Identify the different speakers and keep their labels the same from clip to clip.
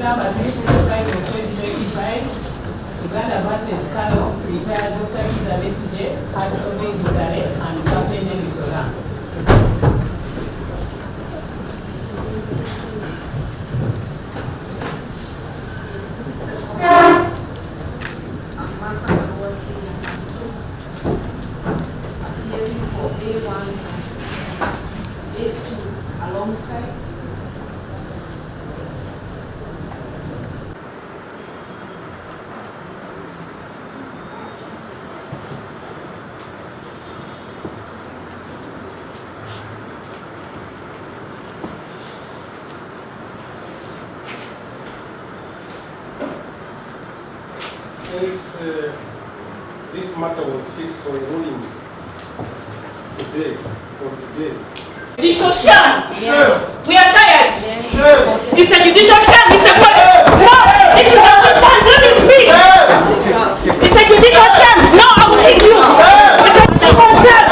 Speaker 1: number 345 of 2025, Uganda vs. Kano, retired Dr. Besigye, Abuukidde and Captain Elisola. Alongside
Speaker 2: since this matter was fixed for a ruling today,
Speaker 3: Judicial sham.
Speaker 2: Sure.
Speaker 3: We are tired.
Speaker 2: Sure.
Speaker 3: It's a judicial sham. It's a no. This is a sham. Let me speak. It's a judicial sham. No, I will hit you. It's a judicial sham.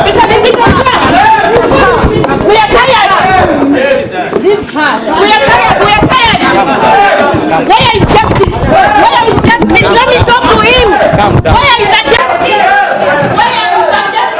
Speaker 3: It's a judicial sham. We are tired. We are tired. We are tired. Where is justice? Where is justice? Let me talk to him. Where is the justice? Where is the justice?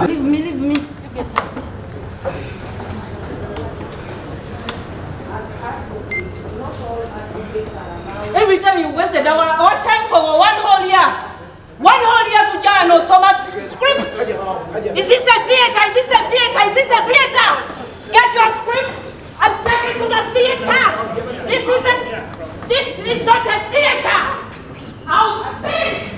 Speaker 3: Leave me. Every time you wasted our time for one whole year. One whole year to journal so much script. Is this a theater? Is this a theater? Is this a theater? Get your script and take it to the theater. This is not a theater. I'll speak.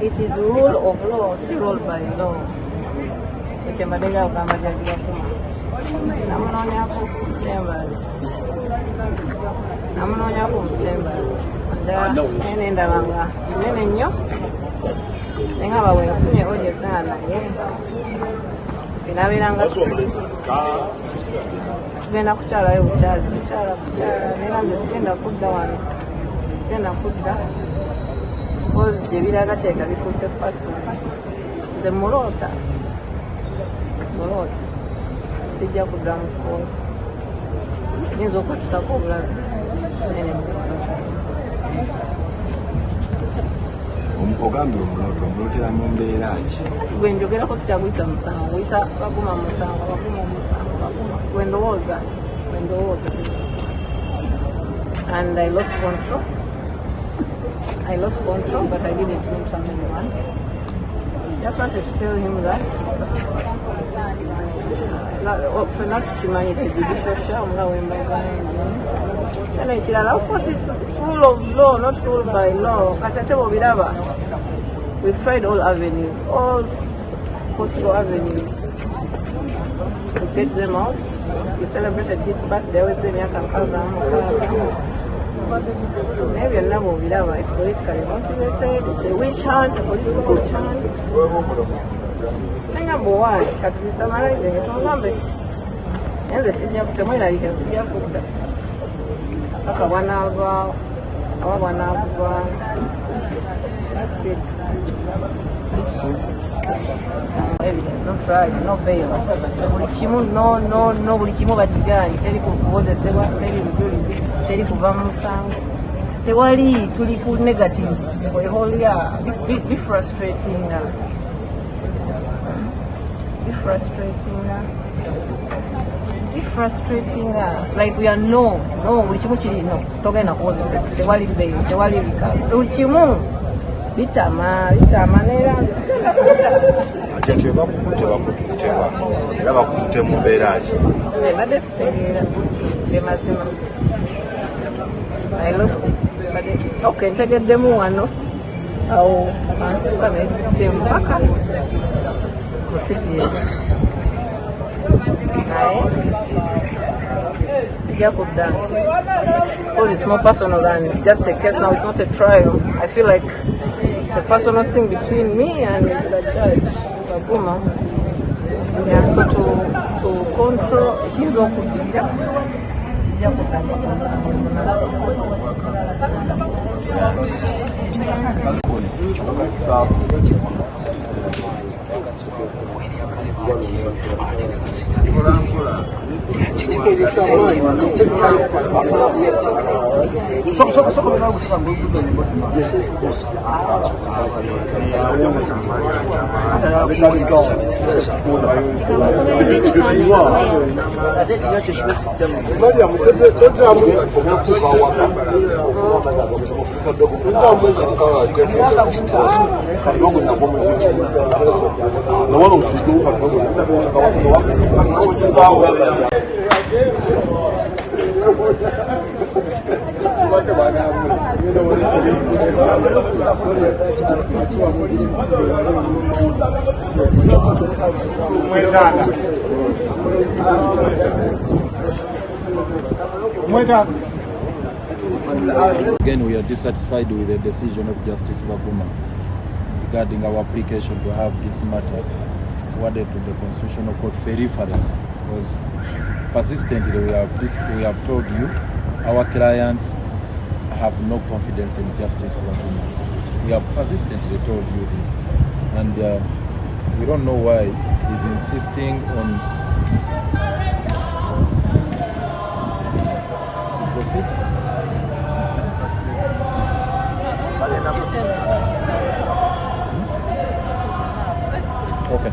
Speaker 3: It is rule of law, see rule by law. Which I'm going to chambers. The Morota. Sijja kudda mu kooti. Nyinza okutusako obulabe. Nene mutusako.
Speaker 4: Ogambye omulotera mu mbeera ki?
Speaker 3: Gwe njogerako sikyaguyita musango. Guyita baguma musango. Gwe ndowooza. And I lost control. But I didn't mean to anyone. Just wanted to tell him that not to mind it's a judicial show. Of course, it's rule of law, not rule by law. We've tried all avenues, all possible avenues to get them out. We celebrated his birthday. We said, maybe a number of it's politically motivated, it's a witch hunt, a political witch hunt. Number one, can we summarize it? And the senior Tamina, you can see that's it. Evidence, no trial, no bail. No, teri kuva mu musango tewali tuli ku negatives the whole year. Be frustrating like we are no buli kimu kiri no togenda kukozesa tewali bail tewali bikalo buli kimu bitama neera ndisigenda kuta
Speaker 4: ate tebakututeba era bakutute mu mbeera ki
Speaker 3: badde sitegeera mazima. I lost it. But okay, ntegeddemu wano awo ansituka nesite mpaka kusipye naye sijja kudda because it's more personal than just a case now. It's not a trial. I feel like it's a personal thing between me and the judge Baguma. Yeah, so to control things okudira
Speaker 5: Again, we are dissatisfied with the decision of Justice Baguma regarding our application to have this matter forwarded to the Constitutional Court for reference, because persistently we have told you our clients have no confidence in Justice Baguma. We have persistently told you this, and we don't know why he's insisting on proceed. Okay.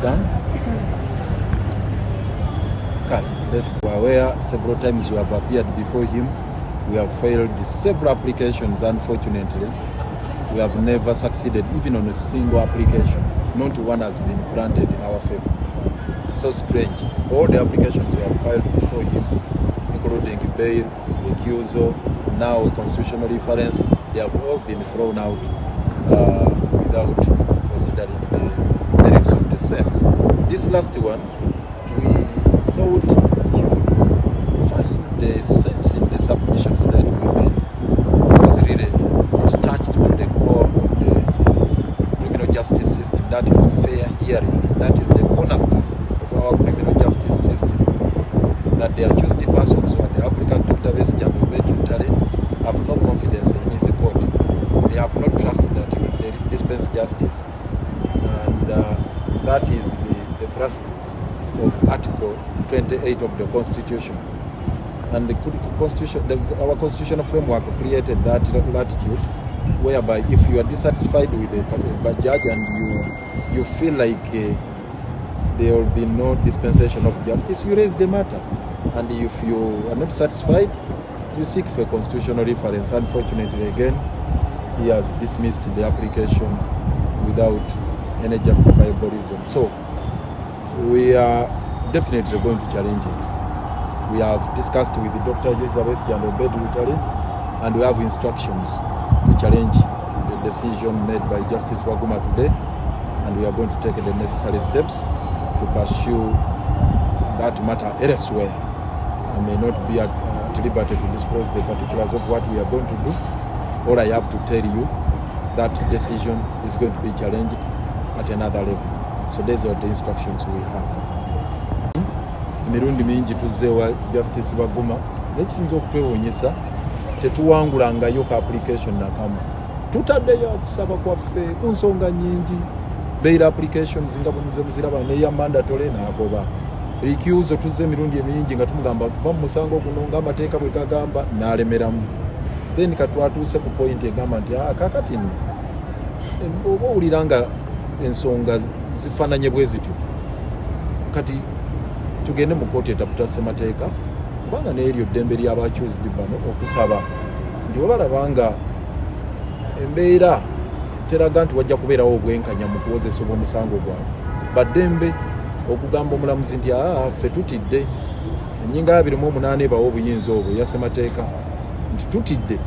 Speaker 5: Done? several times we have appeared before him. We have filed several applications. Unfortunately, we have never succeeded even on a single application. Not one has been granted in our favor. It's so strange. All the applications we have filed before him, including bail, recusal, now a constitutional reference, they have all been thrown out without considering the merits of the same. This last one, we thought he would find the sense in the submissions that we made, because really it touched on the core of the criminal justice system. That is fair hearing. That is the cornerstone of our criminal justice system. That the accused persons who are the applicant, Dr. Besigye and Biibino, have no confidence in his court. They have no trust that he will dispense justice. And that is the thrust of Article 28 of the Constitution. And the Constitution, our constitutional framework created that latitude, whereby if you are dissatisfied with the judge and you feel like there will be no dispensation of justice, you raise the matter. And if you are not satisfied, you seek for a constitutional reference. Unfortunately, again, he has dismissed the application without any justifiable reason. So we are definitely going to challenge it. We have discussed with Dr. Besigye and Biibino, and we have instructions to challenge the decision made by Justice Baguma today, and we are going to take the necessary steps to pursue that matter elsewhere. I may not be at liberty to disclose the particulars of what we are going to do. All I have to tell you, that decision is going to be challenged at another level. So these are the instructions we have. Emirundi mingi tuzzeewa Justice Baguma nekisinza okutwewuunyisa tetuwangulangayo ka application nakamu. Tutaddeyo okusaba kwaffe ku nsonga nyingi. Bail applications nga bwe muziraba neya mandatory n'agoba. Recusal tuzze emirundi emingi nga tumugamba kuva mu musango guno ng'amateeka bwe gagamba n'alemeramu. Then katwatuuse ku point egamba nti kakati nno oba owulira nga ensonga zifaananye bwe zityo kati tugende mu kooti etaputa ssemateeka kubanga n'eryo ddembe ly'abaccused bano okusaba nti bwe balaba nga embeera teraga nti wajja kubeerawo obwenkanya mu kuwozesa obw'omusango gwabwe baddembe okugamba omulamuzi nti ffe tutidde ennyinga 28 ebawo obuyinza obwo eya ssemateeka nti tutidde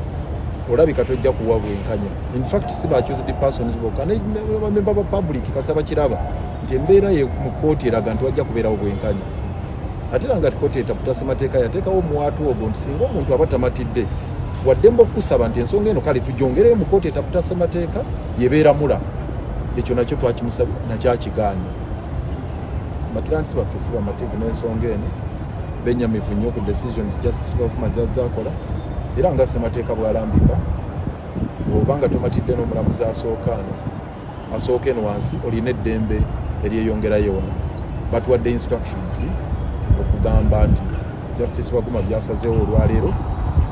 Speaker 5: olabika tojja kuwa bwenkanya. In fact si ba-accused persons bokka nebamemba ba public kasaba kiraba nti embeera ye mu kooti eraga nti wajja kubeerawo bwenkanya. Ate era nga kooti etaputa ssemateeka yateekawo omuwaatu ogwo nti singa omuntu aba tamatidde waddembe okusaba nti ensonga eno kale tugyongereyo mu kooti etaputa ssemateeka yebeera mula. Ekyo nakyo twakimusaba nakyakigaanya. Bakiransi baffe si bamativu n'ensonga eno benyamivu nnyo ku decisions Justice Baguma z'akola, era nga ssemateeka bw'alambika bw'obanga tomatidde n'omulamuzi asooka eno wansi olina eddembe eryeyongerayo wano. Batuwadde instructions okugamba nti Justice Baguma byasazeewo olwaleero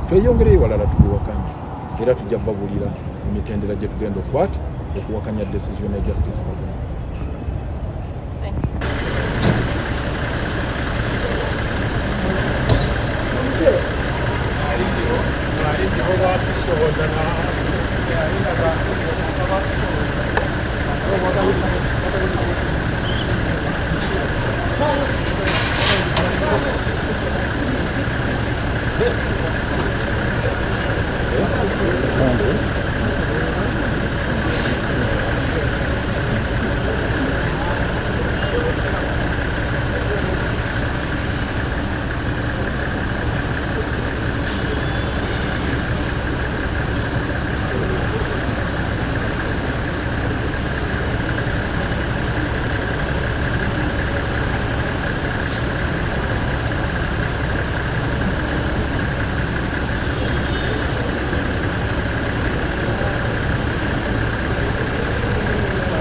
Speaker 5: tweyongereyo walala tubiwakanya, era tujja babulira emitendera gye tugenda okukwata okuwakanya decision ya Justice Baguma.
Speaker 6: Thank you.